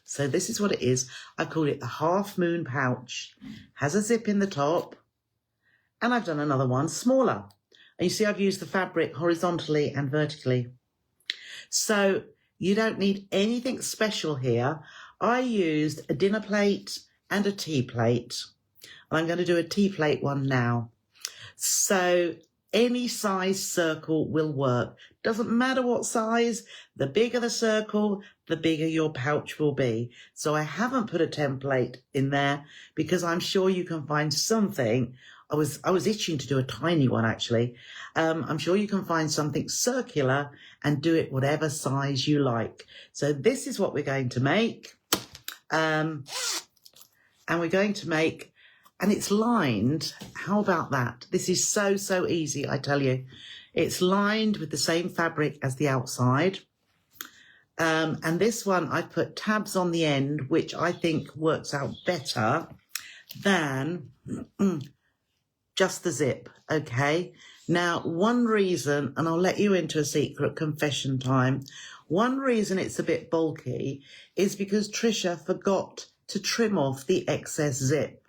So this is what it is. I've called it the Half Moon Pouch. Has a zip in the top, and I've done another one smaller. And you see I've used the fabric horizontally and vertically. So you don't need anything special here. I used a dinner plate and a tea plate. And I'm going to do a tea plate one now. So any size circle will work. Doesn't matter what size, the bigger the circle, the bigger your pouch will be. So I haven't put a template in there because I'm sure you can find something. I was itching to do a tiny one actually. I'm sure you can find something circular and do it whatever size you like. So this is what we're going to make. And we're going to make, and it's lined. How about that? This is so easy, I tell you. It's lined with the same fabric as the outside. And this one, I've put tabs on the end, which I think works out better than just the zip, okay? Now, one reason, and I'll let you into a secret confession time, one reason it's a bit bulky is because Trisha forgot to trim off the excess zip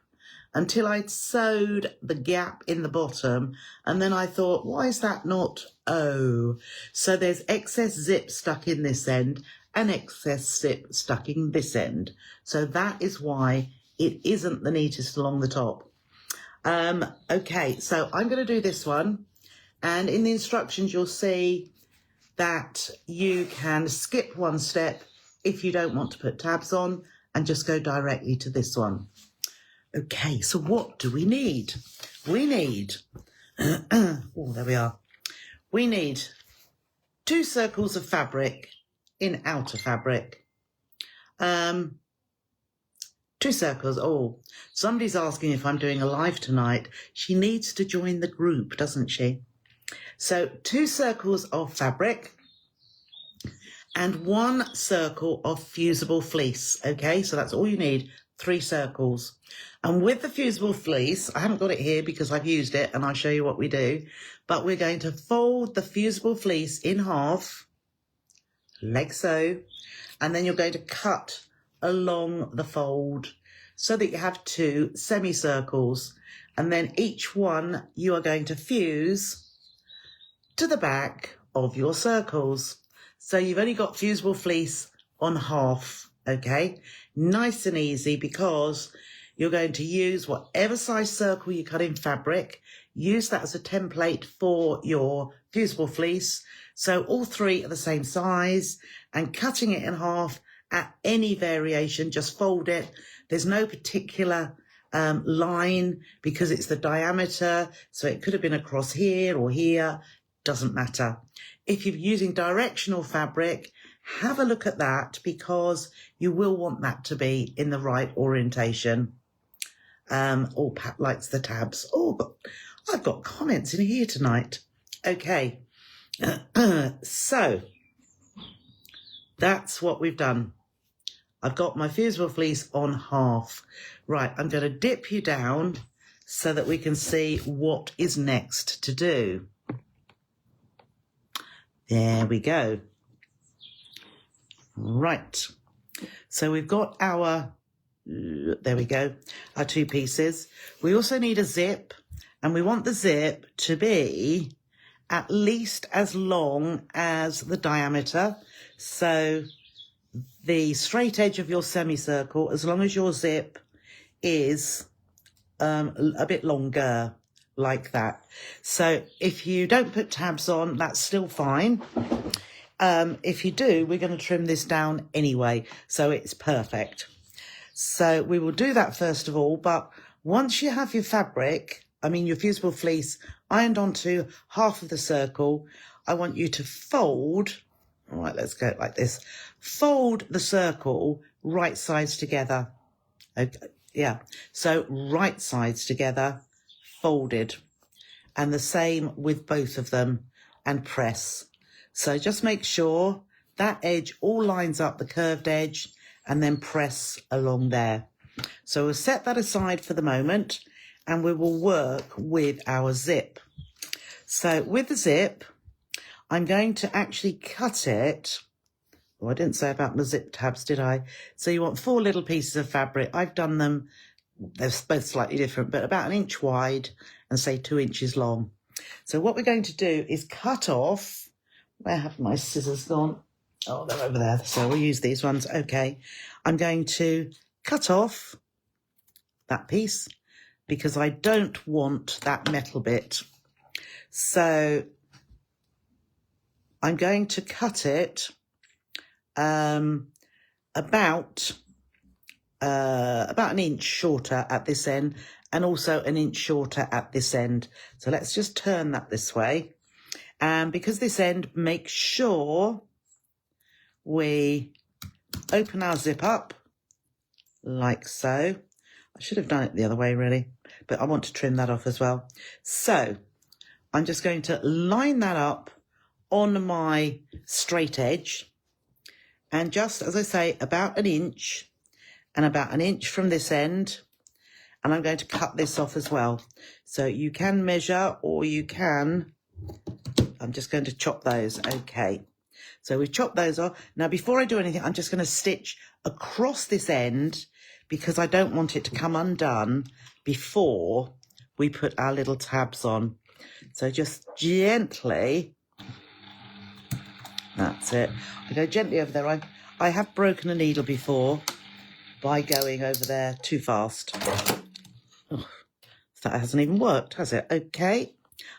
until I'd sewed the gap in the bottom, and then I thought, why is that not O? So there's excess zip stuck in this end and excess zip stuck in this end. So that is why it isn't the neatest along the top. Okay, so I'm going to do this one, and in the instructions you'll see that you can skip one step if you don't want to put tabs on and just go directly to this one. Okay, so what do we need? We need, oh, there we are. We need 2 circles of fabric in outer fabric. 2 circles. Oh, somebody's asking if I'm doing a live tonight. She needs to join the group, doesn't she? So 2 circles of fabric and 1 circle of fusible fleece. Okay, so that's all you need, 3 circles. And with the fusible fleece, I haven't got it here because I've used it and I'll show you what we do, but we're going to fold the fusible fleece in half, like so, and then you're going to cut along the fold so that you have 2 semicircles, and then each one you are going to fuse to the back of your circles. So you've only got fusible fleece on half, okay? Nice and easy, because you're going to use whatever size circle you cut in fabric, use that as a template for your fusible fleece. So all 3 are the same size, and cutting it in half at any variation, just fold it. There's no particular line because it's the diameter. So it could have been across here or here, doesn't matter. If you're using directional fabric, have a look at that because you will want that to be in the right orientation. Oh, Pat likes the tabs. Oh, but I've got comments in here tonight. Okay, so that's what we've done. I've got my fusible fleece on half. Right, I'm going to dip you down so that we can see what is next to do. There we go. Right, so we've got our, there we go, our 2 pieces. We also need a zip, and we want the zip to be at least as long as the diameter. So the straight edge of your semicircle, as long as your zip is a bit longer, like that. So if you don't put tabs on, that's still fine. If you do, we're going to trim this down anyway, so it's perfect. So we will do that first of all, but once you have your fabric, I mean your fusible fleece, ironed onto half of the circle, I want you to fold. All right, let's go like this. Fold the circle right sides together. Okay, yeah, so right sides together, folded. And the same with both of them, and press. So just make sure that edge all lines up the curved edge, and then press along there. So we'll set that aside for the moment, and we will work with our zip. So with the zip, I'm going to actually cut it Oh, I didn't say about my zip tabs, did I? So you want 4 little pieces of fabric. I've done them, they're both slightly different, but about 1 inch wide and say 2 inches long. So what we're going to do is cut off, where have my scissors gone? Oh, they're over there. So we'll use these ones. Okay. I'm going to cut off that piece because I don't want that metal bit. So I'm going to cut it about 1 inch shorter at this end and also 1 inch shorter at this end. So let's just turn that this way. And because this end, make sure we open our zip up like so. I should have done it the other way really, but I want to trim that off as well. So I'm just going to line that up on my straight edge. And just, as I say, about 1 inch and about 1 inch from this end. And I'm going to cut this off as well. So you can measure or you can, I'm just going to chop those. Okay. So we've chopped those off. Now, before I do anything, I'm just going to stitch across this end because I don't want it to come undone before we put our little tabs on. So just gently, that's it. I go gently over there. I have broken a needle before by going over there too fast. Oh, that hasn't even worked, has it? Okay.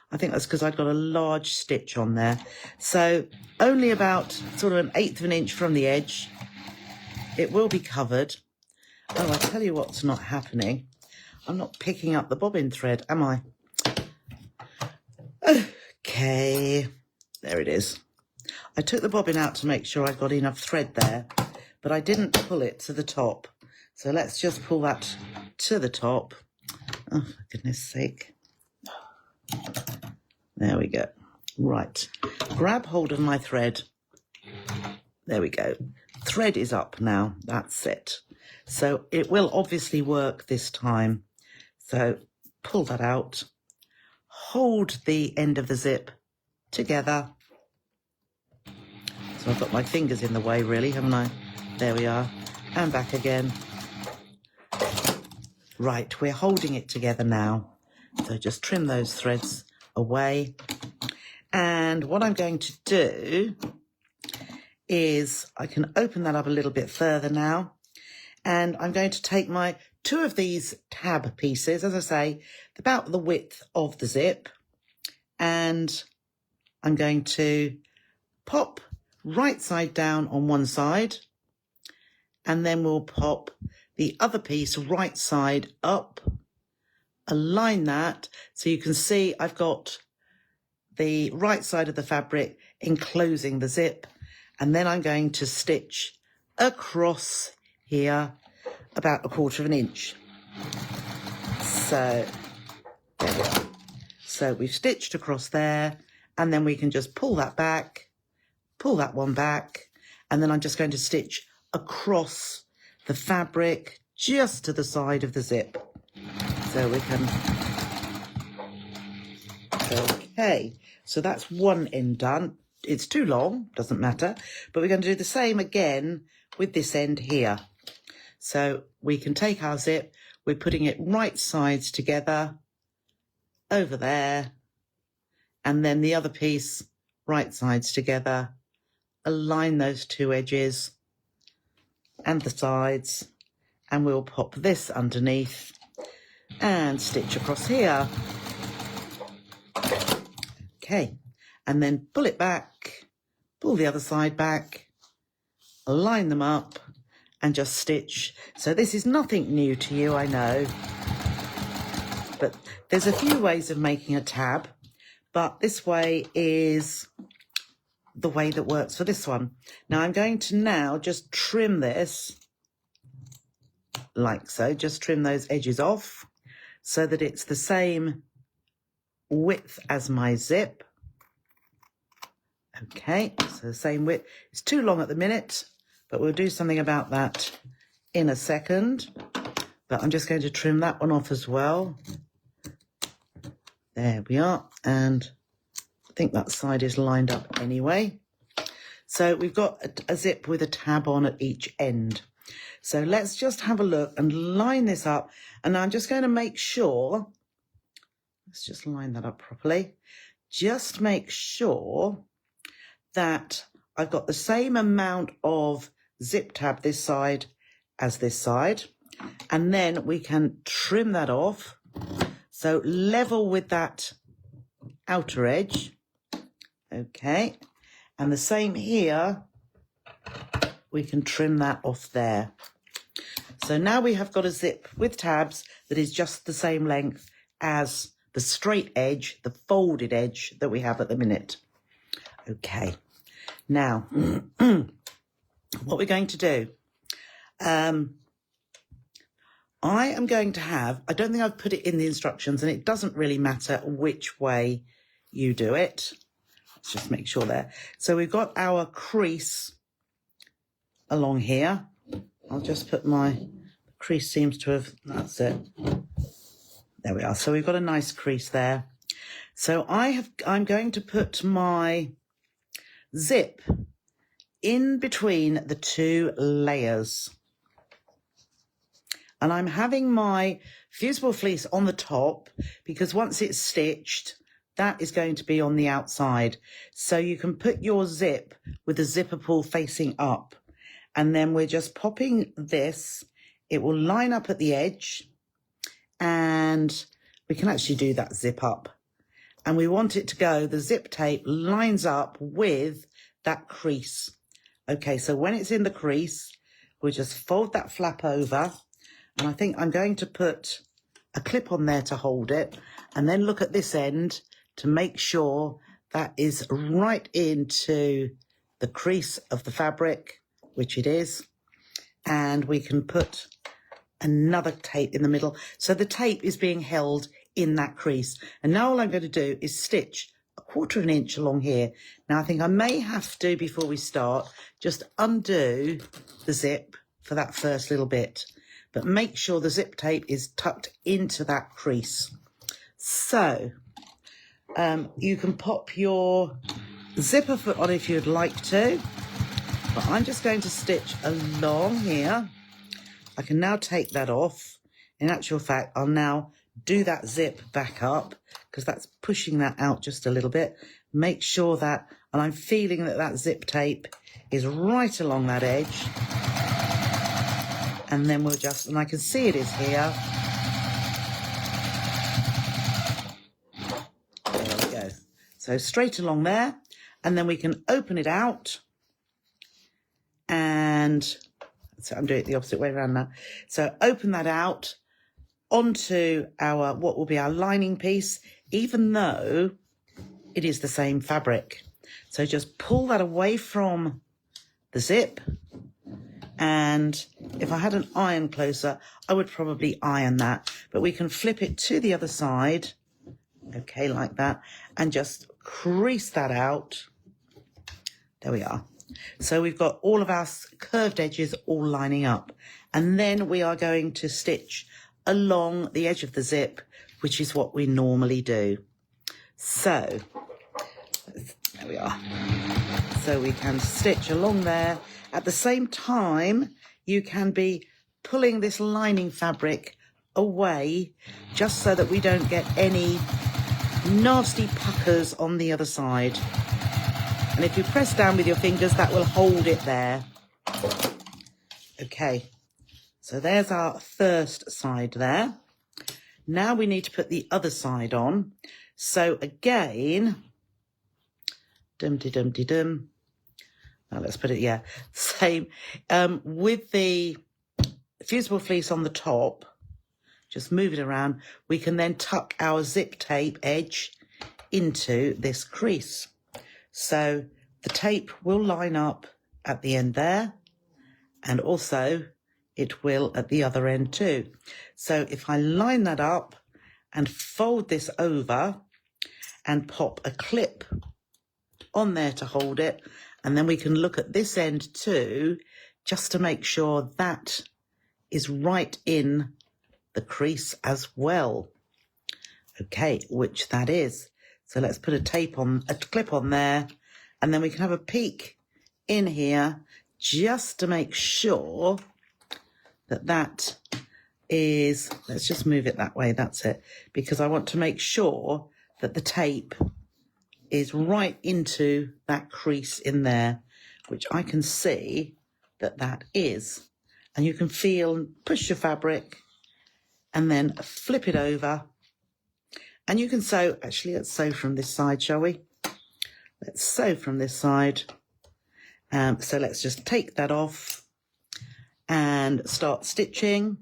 I think that's because I've got a large stitch on there. So only about sort of 1/8 of an inch from the edge. It will be covered. Oh, I tell you what's not happening. I'm not picking up the bobbin thread, am I? Okay. There it is. I took the bobbin out to make sure I got enough thread there, but I didn't pull it to the top. So let's just pull that to the top. Oh, for goodness sake. There we go. Right. Grab hold of my thread. There we go. Thread is up now. That's it. So it will obviously work this time. So pull that out. Hold the end of the zip together. So I've got my fingers in the way really, haven't I? There we are. And back again. Right, we're holding it together now. So just trim those threads away. And what I'm going to do is I can open that up a little bit further now. And I'm going to take my 2 of these tab pieces, as I say, about the width of the zip. And I'm going to pop right side down on one side. And then we'll pop the other piece right side up. Align that so you can see I've got the right side of the fabric enclosing the zip, and then I'm going to stitch across here about 1/4 of an inch. So there we go. So we've stitched across there, and then we can just pull that back, pull that one back, and then I'm just going to stitch across the fabric just to the side of the zip. So we can, okay, so that's one end done. It's too long, doesn't matter, but we're going to do the same again with this end here. So we can take our zip, we're putting it right sides together over there, and then the other piece right sides together, align those 2 edges and the sides, and we'll pop this underneath and stitch across here. Okay, and then pull it back, pull the other side back, line them up, and just stitch. So this is nothing new to you, I know, but there's a few ways of making a tab, but this way is the way that works for this one. Now I'm going to now just trim this like so, just trim those edges off so that it's the same width as my zip. Okay, so the same width. It's too long at the minute, but we'll do something about that in a second. But I'm just going to trim that one off as well. There we are, and I think that side is lined up anyway. So we've got a zip with a tab on at each end. So let's just have a look and line this up. And I'm just going to make sure, let's just line that up properly. Just make sure that I've got the same amount of zip tab this side as this side. And then we can trim that off. So level with that outer edge. Okay. And the same here, we can trim that off there. So now we have got a zip with tabs that is just the same length as the straight edge, the folded edge that we have at the minute. Okay. Now, what we're going to do, I am going to have, I don't think I've put it in the instructions, and it doesn't really matter which way you do it. Let's just make sure there. So we've got our crease along here. I'll just put my crease seems to have, that's it. There we are. So we've got a nice crease there. So I'm going to put my zip in between the two layers. And I'm having my fusible fleece on the top because once it's stitched, that is going to be on the outside. So you can put your zip with the zipper pull facing up. And then we're just popping this. It will line up at the edge. And we can actually do that zip up. And we want it to go, the zip tape lines up with that crease. Okay, so when it's in the crease, we'll just fold that flap over. And I think I'm going to put a clip on there to hold it. And then look at this end to make sure that is right into the crease of the fabric, which it is. And we can put another tape in the middle. So the tape is being held in that crease. And now all I'm going to do is stitch 1/4 of an inch along here. Now I think I may have to, before we start, just undo the zip for that first little bit. But make sure the zip tape is tucked into that crease. So you can pop your zipper foot on if you'd like to. But I'm just going to stitch along here. I can now take that off. In actual fact, I'll now do that zip back up because that's pushing that out just a little bit. Make sure that, and I'm feeling that that zip tape is right along that edge. And then we'll just, and I can see it is here. There we go. So straight along there. And then we can open it out. And so I'm doing it the opposite way around now. So open that out onto our, what will be our lining piece, even though it is the same fabric. So just pull that away from the zip. And if I had an iron closer, I would probably iron that. But we can flip it to the other side. Okay, like that. And just crease that out. There we are. So we've got all of our curved edges all lining up. And then we are going to stitch along the edge of the zip, which is what we normally do. So, there we are. So we can stitch along there. At the same time, you can be pulling this lining fabric away just so that we don't get any nasty puckers on the other side. And if you press down with your fingers, that will hold it there. Okay, so there's our first side there. Now we need to put the other side on. So again, dum-de-dum-de-dum. Now let's put it, yeah, same. With the fusible fleece on the top, just move it around. We can then tuck our zip tape edge into this crease. So the tape will line up at the end there, and also it will at the other end too. So if I line that up and fold this over and pop a clip on there to hold it, and then we can look at this end too, just to make sure that is right in the crease as well. Okay, which that is. So let's put a clip on there, and then we can have a peek in here just to make sure that is, let's just move it that way, that's it, because I want to make sure that the tape is right into that crease in there, which I can see that is. And you can feel, push your fabric and then flip it over. And you can sew, actually let's sew from this side, shall we? Let's sew from this side. So let's just take that off and start stitching.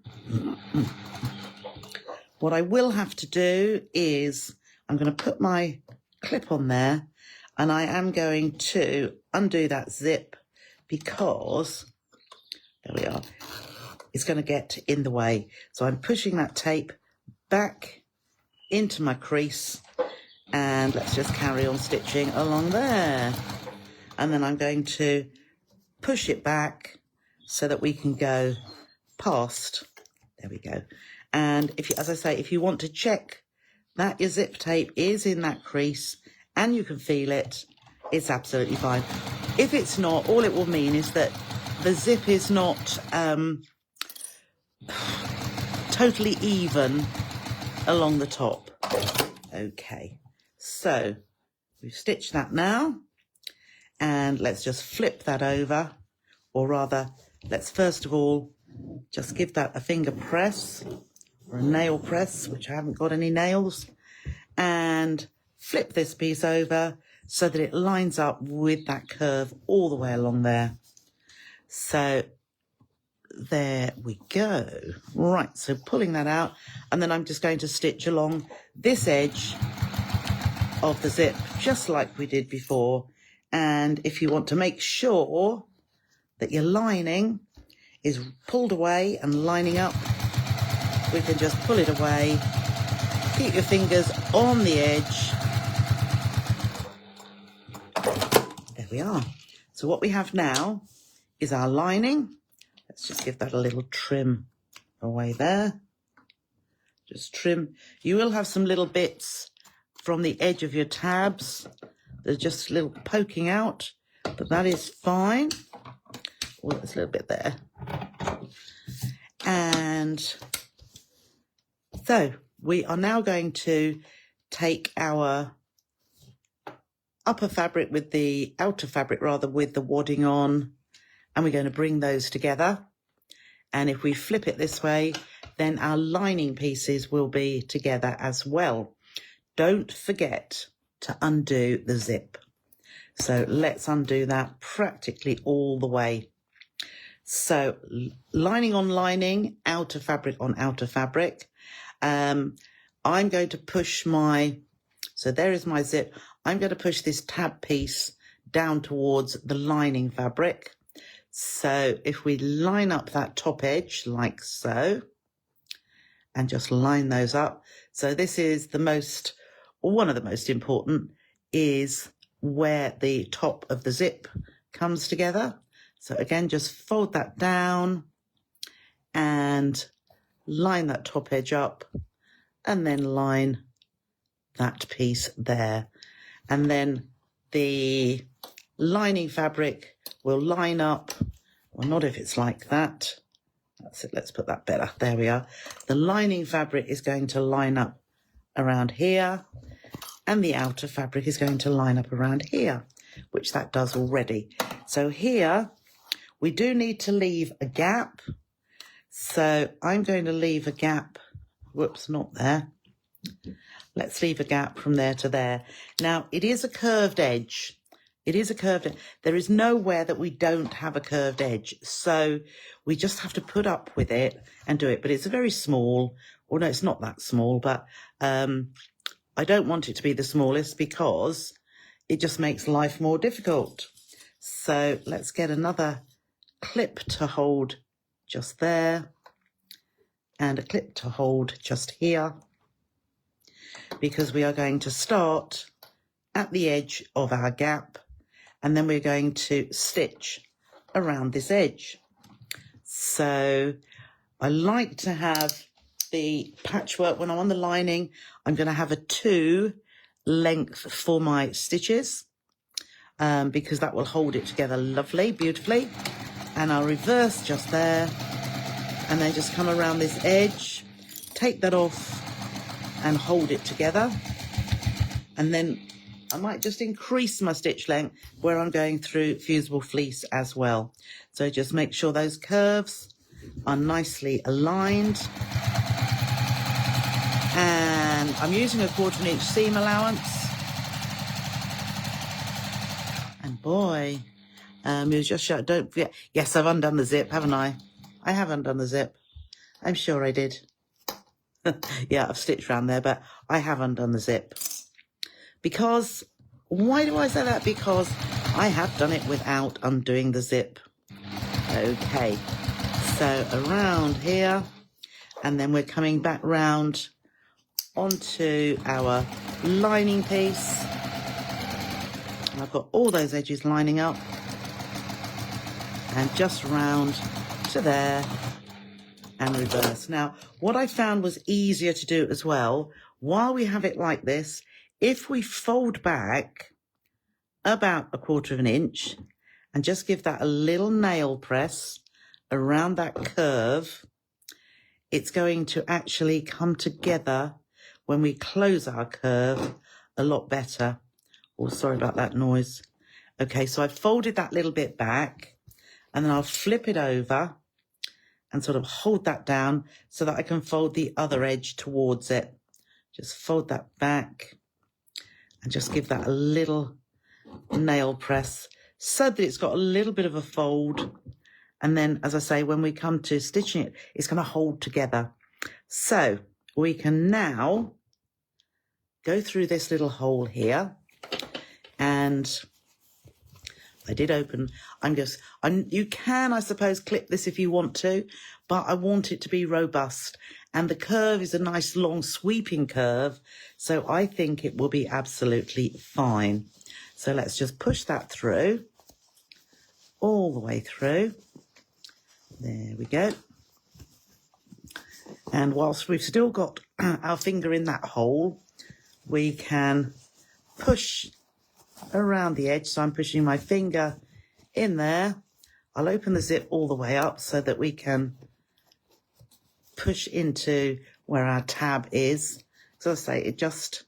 What I will have to do is I'm going to put my clip on there and I am going to undo that zip because, there we are, it's going to get in the way. So I'm pushing that tape back into my crease and let's just carry on stitching along there. And then I'm going to push it back so that we can go past. There we go. And if you, as I say, if you want to check that your zip tape is in that crease and you can feel it, it's absolutely fine. If it's not, all it will mean is that the zip is not totally even along the top. Okay, so we've stitched that now. And let's just flip that over, or rather, let's first of all just give that a finger press or a nail press, which I haven't got any nails, and flip this piece over so that it lines up with that curve all the way along there. So there we go. Right, so pulling that out, and then I'm just going to stitch along this edge of the zip, just like we did before. And if you want to make sure that your lining is pulled away and lining up, we can just pull it away. Keep your fingers on the edge. There we are. So what we have now is our lining. Let's just give that a little trim away there. Just trim. You will have some little bits from the edge of your tabs. They're just a little poking out, but that is fine. Oh, there's a little bit there. And so we are now going to take our upper fabric with the outer fabric, rather, with the wadding on, and we're going to bring those together. And if we flip it this way, then our lining pieces will be together as well. Don't forget to undo the zip. So let's undo that practically all the way. So lining on lining, outer fabric on outer fabric. I'm going to push my, so there is my zip. I'm going to push this tab piece down towards the lining fabric. So if we line up that top edge like so, and just line those up. So this is the most, or one of the most important, is where the top of the zip comes together. So again, just fold that down and line that top edge up, and then line that piece there. And then the lining fabric will line up, well, not if it's like that. That's it, let's put that better. There we are. The lining fabric is going to line up around here, and the outer fabric is going to line up around here, which that does already. So here, we do need to leave a gap. So I'm going to leave a gap. Whoops, not there. Let's leave a gap from there to there. Now, it is a curved edge. It is a curved edge. There is nowhere that we don't have a curved edge. So we just have to put up with it and do it. But it's a very small, or no, it's not that small, but I don't want it to be the smallest because it just makes life more difficult. So let's get another clip to hold just there and a clip to hold just here, because we are going to start at the edge of our gap and then we're going to stitch around this edge. So I like to have the patchwork when I'm on the lining. I'm going to have a 2 length for my stitches. because that will hold it together lovely, beautifully. And I'll reverse just there, and then just come around this edge, take that off and hold it together. And then I might just increase my stitch length where I'm going through fusible fleece as well. So just make sure those curves are nicely aligned. And I'm using a 1/4 inch seam allowance. And boy, you just show, don't forget. Yes, I've undone the zip, haven't I? I have undone the zip. I'm sure I did. Yeah, I've stitched around there, but I have undone the zip. Because, why do I say that? Because I have done it without undoing the zip. Okay, so around here, and then we're coming back round onto our lining piece. And I've got all those edges lining up. And just round to there and reverse. Now, what I found was easier to do as well, while we have it like this, if we fold back about 1/4 inch and just give that a little nail press around that curve, it's going to actually come together when we close our curve a lot better. Oh, sorry about that noise. Okay, so I've folded that little bit back, and then I'll flip it over and sort of hold that down so that I can fold the other edge towards it. Just fold that back and just give that a little nail press so that it's got a little bit of a fold. And then, as I say, when we come to stitching it, it's going to hold together. So we can now go through this little hole here, and I did open, you can, I suppose, clip this if you want to, but I want it to be robust. And the curve is a nice long sweeping curve, so I think it will be absolutely fine. So let's just push that through, all the way through. There we go. And whilst we've still got our finger in that hole, we can push around the edge. So I'm pushing my finger in there. I'll open the zip all the way up so that we can push into where our tab is. So I say it just,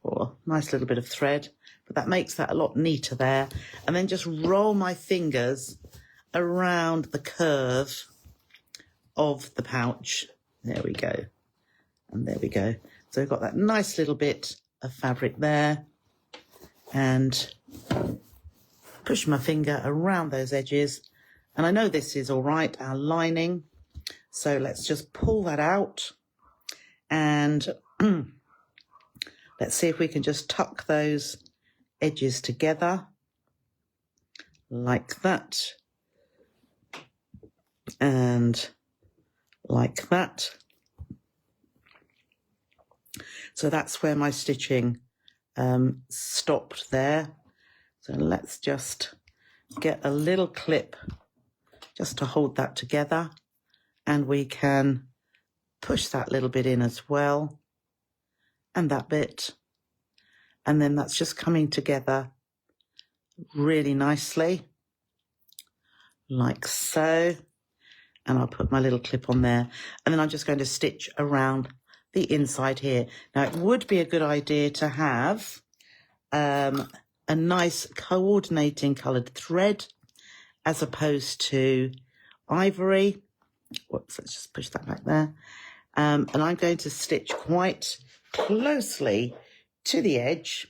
oh, nice little bit of thread, but that makes that a lot neater there. And then just roll my fingers around the curve of the pouch. There we go. And there we go. So we've got that nice little bit of fabric there, and push my finger around those edges. And I know this is all right, our lining. So let's just pull that out, and let's see if we can just tuck those edges together like that, and like that. So that's where my stitching stopped there. So let's just get a little clip just to hold that together, and we can push that little bit in as well, and that bit, and then that's just coming together really nicely like so. And I'll put my little clip on there, and then I'm just going to stitch around the inside here. Now, it would be a good idea to have a nice coordinating coloured thread as opposed to ivory. Whoops, let's just push that back there. And I'm going to stitch quite closely to the edge,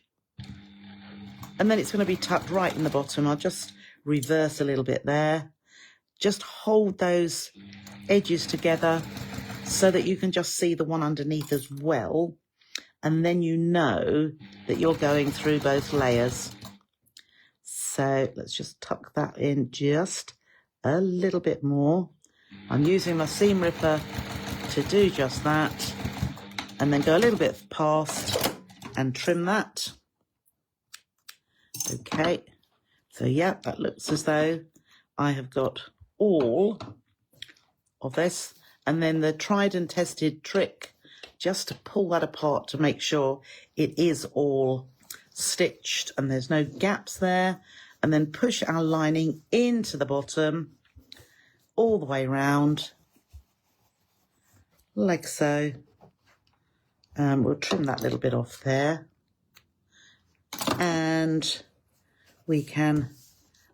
and then it's going to be tucked right in the bottom. I'll just reverse a little bit there. Just hold those edges together so that you can just see the one underneath as well. And then you know that you're going through both layers. So let's just tuck that in just a little bit more. I'm using my seam ripper to do just that. And then go a little bit past and trim that. Okay. So yeah, that looks as though I have got all of this. And then the tried and tested trick, just to pull that apart to make sure it is all stitched and there's no gaps there. And then push our lining into the bottom all the way round, like so. We'll trim that little bit off there. And we can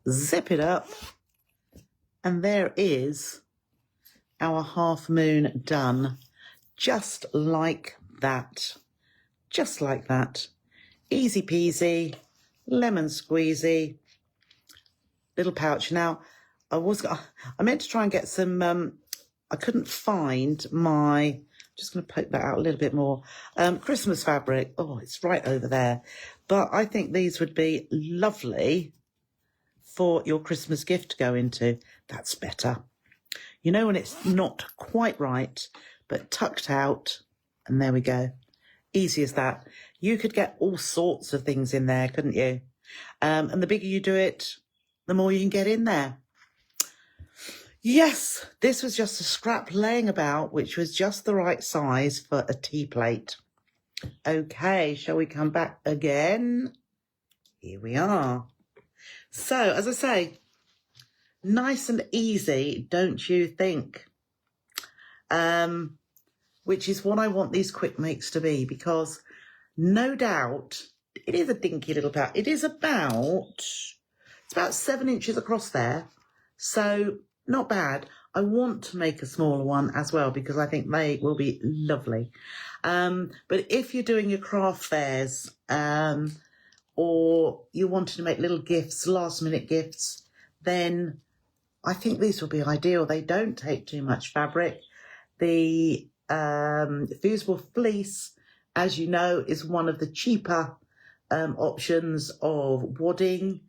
zip it up. And there is our half moon done. Just like that. Just like that. Easy peasy, lemon squeezy, little pouch. Now, I meant to try and get some, I couldn't find my, just going to poke that out a little bit more, Christmas fabric. Oh, it's right over there. But I think these would be lovely for your Christmas gift to go into. That's better. You know when it's not quite right, but tucked out, and there we go. Easy as that. You could get all sorts of things in there, couldn't you? And the bigger you do it, the more you can get in there. Yes, this was just a scrap laying about, which was just the right size for a tea plate. Okay, shall we come back again? Here we are. So, as I say, nice and easy, don't you think? Which is what I want these quick makes to be, because no doubt it is a dinky little pouch. It is it's about 7 inches across there. So not bad. I want to make a smaller one as well, because I think they will be lovely. But if you're doing your craft fairs, or you wanted to make little gifts, last minute gifts, then I think these will be ideal. They don't take too much fabric. The fusible fleece, as you know, is one of the cheaper options of wadding,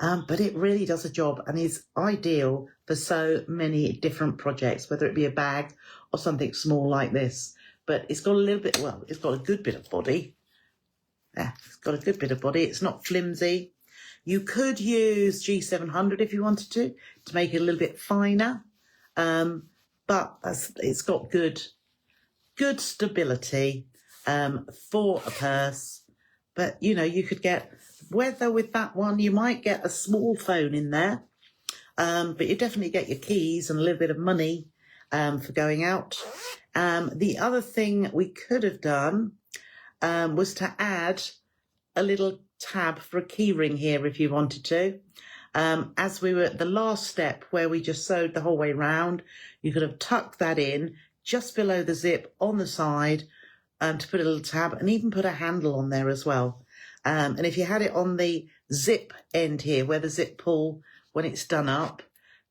but it really does a job and is ideal for so many different projects, whether it be a bag or something small like this. But it's got a little bit, well, it's got a good bit of body. Yeah, it's got a good bit of body. It's not flimsy. You could use G700 if you wanted to make it a little bit finer, but it's got good stability for a purse. But, you know, you could get, whether with that one, you might get a small phone in there, but you definitely get your keys and a little bit of money for going out. The other thing we could have done was to add a little tab for a key ring here if you wanted to. As we were at the last step where we just sewed the whole way round, you could have tucked that in just below the zip on the side to put a little tab, and even put a handle on there as well. And if you had it on the zip end here, where the zip pull, when it's done up,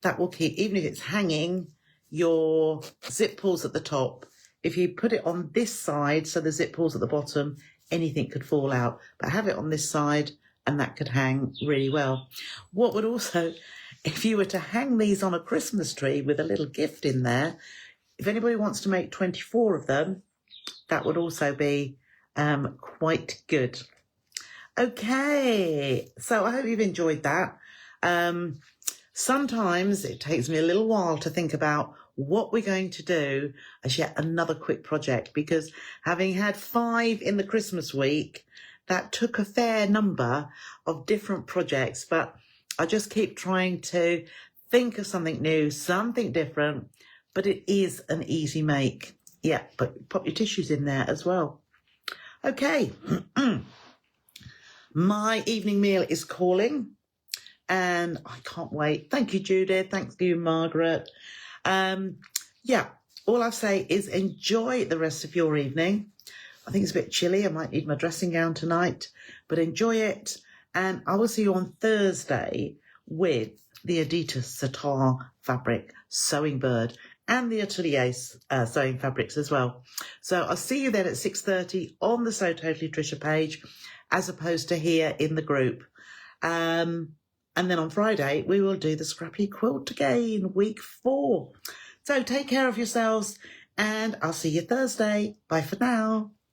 that will keep, even if it's hanging, your zip pulls at the top. If you put it on this side, so the zip pulls at the bottom, anything could fall out. But have it on this side, and that could hang really well. What would also, if you were to hang these on a Christmas tree with a little gift in there, if anybody wants to make 24 of them, that would also be quite good. Okay, so I hope you've enjoyed that. Sometimes it takes me a little while to think about what we're going to do as yet another quick project, because having had 5 in the Christmas week, that took a fair number of different projects, but I just keep trying to think of something new, something different, but it is an easy make. Yeah, but pop your tissues in there as well. Okay, my evening meal is calling and I can't wait. Thank you, Judith. Thanks to you, Margaret. Yeah, all I'll say is enjoy the rest of your evening. I think it's a bit chilly. I might need my dressing gown tonight, but enjoy it. And I will see you on Thursday with the Adidas Satar fabric sewing bird and the Atelier sewing fabrics as well. So I'll see you then at 6:30 on the Sew Totally Trisha page, as opposed to here in the group. And then on Friday, we will do the scrappy quilt again, week 4. So take care of yourselves, and I'll see you Thursday. Bye for now.